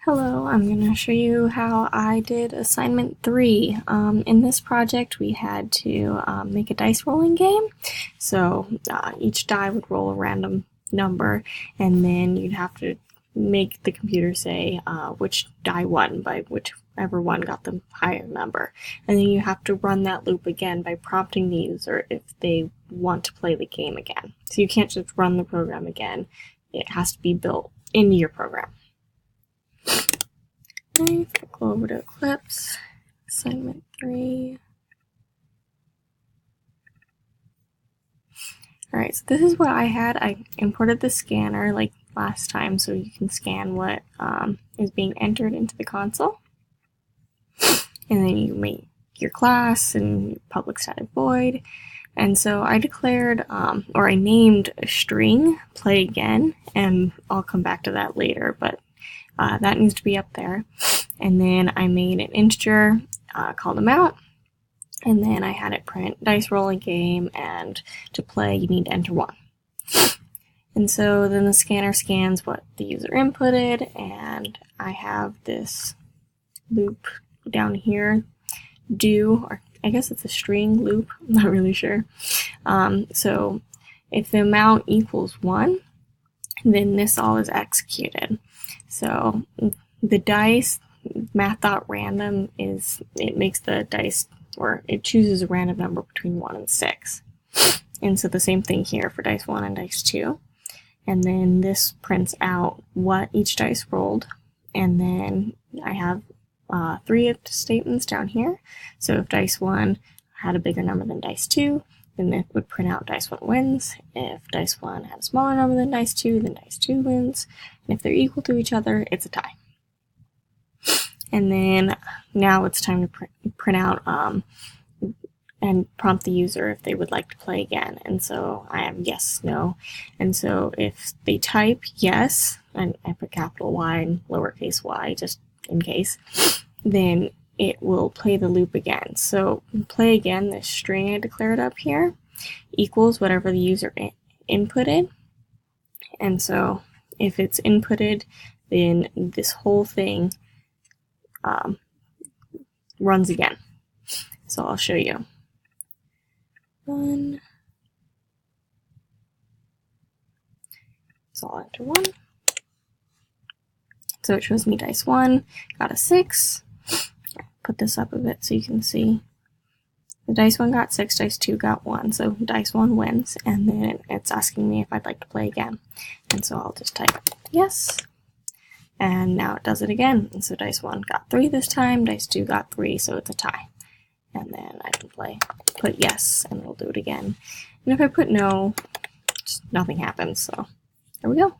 Hello, I'm going to show you how I did assignment 3. In this project we had to make a dice rolling game. So each die would roll a random number, and then you'd have to make the computer say which die won by whichever one got the higher number. And then you have to run that loop again by prompting the user if they want to play the game again. So you can't just run the program again. It has to be built into your program. Okay, go over to Eclipse, assignment 3. Alright, so this is what I had. I imported the scanner like last time so you can scan what is being entered into the console. And then you make your class and public static void. And so I declared, or I named a string, play again, and I'll come back to that later, but that needs to be up there. And then I made an integer, called amount, and then I had it print dice rolling game, and to play you need to enter 1. And so then the scanner scans what the user inputted, and I have this loop down here, do, or I guess it's a string loop, I'm not really sure. So if the amount equals 1, then this all is executed. So the dice, math.random, it makes the dice, or it chooses a random number between 1 and 6. And so the same thing here for dice 1 and dice 2. And then this prints out what each dice rolled. And then I have 3 if statements down here. So if dice 1 had a bigger number than dice 2, then it would print out dice 1 wins. If dice 1 had a smaller number than dice 2, then dice 2 wins. And if they're equal to each other, it's a tie. And then now it's time to print out and prompt the user if they would like to play again. And so I have yes, no. And so if they type yes, and I put capital Y and lowercase y just in case, then it will play the loop again. So play again, this string I declared up here equals whatever the user inputted. And so if it's inputted, then this whole thing runs again. So I'll show you. 1. So I'll enter 1. So it shows me dice 1, got a 6. Put this up a bit so you can see. The dice 1 got 6, dice 2 got 1, so dice 1 wins, and then it's asking me if I'd like to play again. And so I'll just type yes, and now it does it again. And so dice 1 got 3 this time, dice 2 got 3, so it's a tie. And then I can put yes, and it'll do it again. And if I put no, just nothing happens, so there we go.